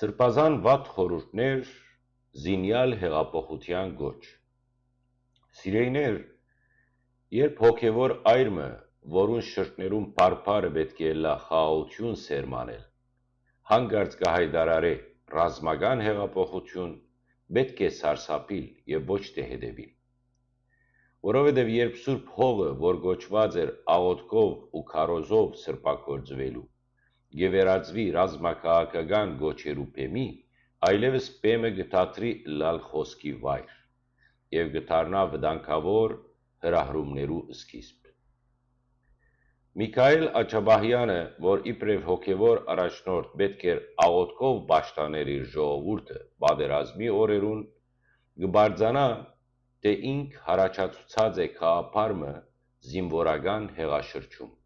Սրբազան վատ խորհուրդներ, զինյալ հեղափոխության գոչ։ Սիրեյներ, երբ հոգևոր այրմը, որուն շրտներում պարպարը պետք է լա խաղաղություն սերմանել, հանգարց կհայդարարե ռազմական հեղափոխություն, պետք է սարսափիլ և ոչ թե հետևիլ։ Որովհետև երբ Սուրբ Հողը, որ գոչված էր աղոթքով ու քարոզով սրբագործվելու, գևերածվի ռազմաքաղաքական գոչերու բեմի, այլևս բեմը գտադրի լալ խոսքի վայր և գդառնա վտանգավոր հրահրումներու սկիզբ։ Միքայել Աջաբահյանը, որ իբրև հոգևոր առաջնորդ պետք էր աղոթքով պաշտպաներ իր ժողովուրդը պատերազմի օրերուն, կբարձրանա, թե ինք հարաճացուցած է գաղափարը զինվորական հեղաշրջում։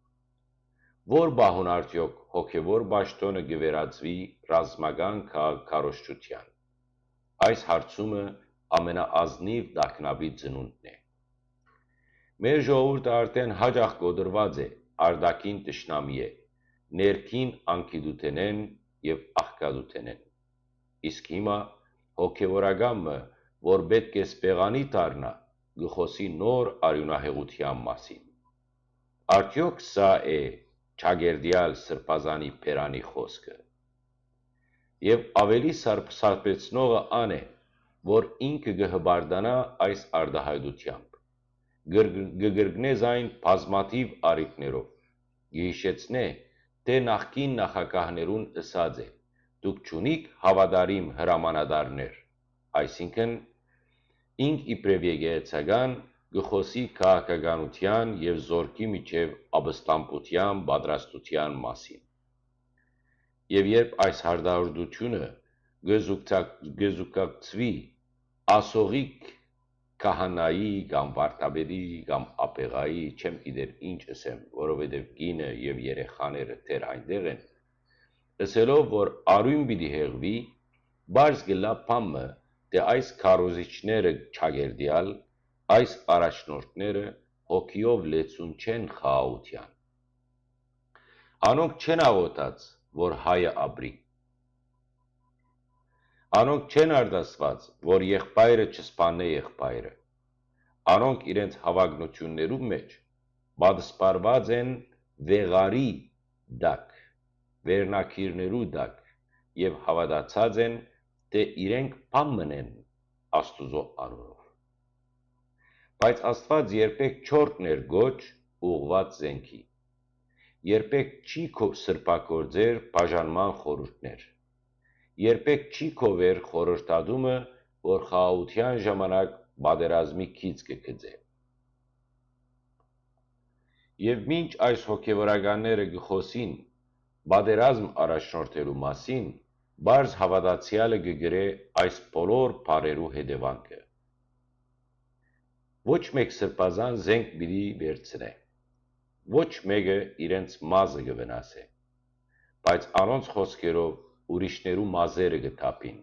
Որ բահուն արդյոք հոգևոր պաշտոնը կվերածվի ռազմական քարոզչության։ Այս հարցումը ամենաազնիվ տագնապի ծնունդն է։ Մեր ժողովուրդը արդեն հաճախ կոտրված է, արտաքին թշնամի է, ներքին անգիտութենեն և աղքատութենեն։ Իսկ հիմա հոգևորականը, որ պետք է սպեղանի դառնա, կխոսի նոր արյունահեղության մասին։ Արդյոք սա է ճագերտյալ սրբազանի բերանի խոսքը։ Եվ ավելի սարսափեցնողը ան է, որ ինքը կհբարդանա այս արտահայտությամբ, կգրգնե այն բազմաթիվ առիթներով, կհիշեցնե, թե նախկին նախագահներուն ըսած է. «Դուք չունիք հավատարիմ հրամանատարներ», այսինքն ինք իբրև եկեղեցական կխոսի քաղաքականության և զորքի միջև ապստամբության պատրաստության մասին։ Եվ երբ այս հարտահայտությունը կզուգակցվի ասողիկ քահանայի կամ վարդապետի կամ աբեղայի, չեմ գիտեր ինչ ասեմ, որովհետև կինը և երեխաները դեռ այնտեղ են, ասելով, որ արյուն պիտի հեղվի, պարզ կլա բանը, թե այս քարոզիչները ճագերտյալ, այս առաջնորդները հոգիով լեցուն չեն խաղաղության։ Անոնք չեն աղոթած, որ հայը ապրի։ Անոնք չեն արտասված, որ եղբայրը չսպաննե եղբայրը։ Անոնք իրենց հավակնություններու մեջ պատսպարված են վեղարի տակ, վերնագիրներու տակ և հավատացած են, թե իրենք բան մնեն Աստուծո անունով։ Բայց Աստված երբեք չօրհներ գոչ ուղղված զենքի, երբեք չի սրբագործեր բաժանման խորհուրդներ, երբեք չի քովեր խորհրդատումը, որ խաղաղության ժամանակ պատերազմի գիծ կգծե։ Եվ մինչ այս հոգևորականները կխոսին պատերազմ առաջնորդելու մասին, պարզ հավատացյալը կգրե այս բոլոր բառերու հետևանքը։ Ոչ մեկ սրբազան զենք պիտի վերցնե, ոչ մեկը իրենց մազը կվնասե, բայց անոնց խոսքերով ուրիշներու մազերը կթափին,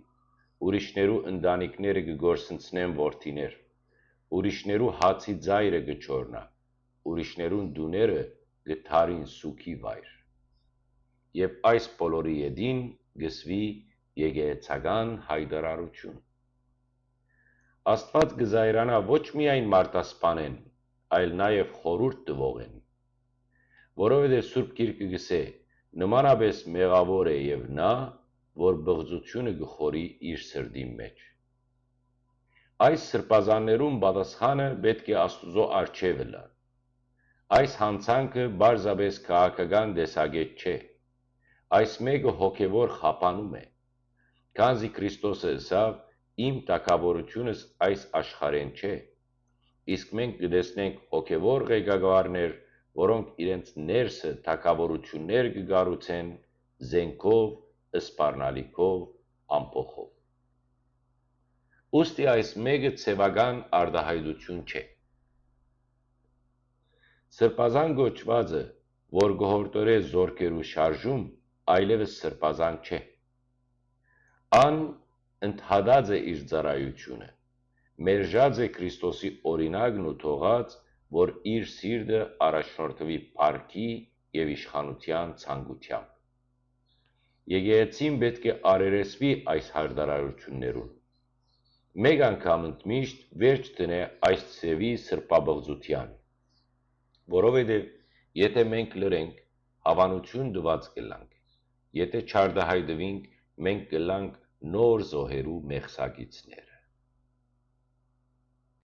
ուրիշներու ընտանիքները կգործնցնեն որդիներ, ուրիշներու հացի ծայրը կչոռնա, ուրիշներուն տուները կդարին սուգի վայր։ Եվ այս բոլորի ետին կսվի եկեղեցական հայտարարություն։ Աստված կզայրանա ոչ միայն մարդասպանեն, այլ նաև խորհուրդ տվողեն, որովհետև Սուրբ Գիրքը գսե. նմանապես մեղավոր է և նա, որ բղծությունը կխորի իր սրտի մեջ։ Այս սրբազաններուն պատասխանը պետք է Աստուծո առջևը լա։ Այս հանցանքը պարզապես քաղաքական տեսակետ չէ, այս մեկը հոգևոր խափանում է, քանզի Քրիստոսը ըսավ. «Իմ թագավորությունս այս աշխարհեն չէ», իսկ մենք կտեսնենք հոգևոր ղեկավարներ, որոնք իրենց ներսը թագավորություններ կկառուցեն զենքով, սպառնալիքով, ամփոխով։ Ուստի այս մեկը ցևական արտահայտություն չէ։ Սրբազան կոչվածը, որ կհորդորե զորքերու շարժում, այլևս սրբազան չէ։ Ան ընդհատած է իր ծառայությունը, մերժած է Քրիստոսի օրինակն ու թողած, որ իր սիրտը առաջնորդվի փառքի և իշխանության ցանկությամբ։ Եկեղեցին պետք է արերեսվի այս հարդարարություններուն։ Մեկ անգամ ընդմիշտ վերջ դնե այս ծևի սրբաբղծության, որովհետև եթե մենք լրենք, հավանություն դված կլանք, եթե չարդահայտվինք, մենք կլանք նոր զոհերու մեղսակիցներ։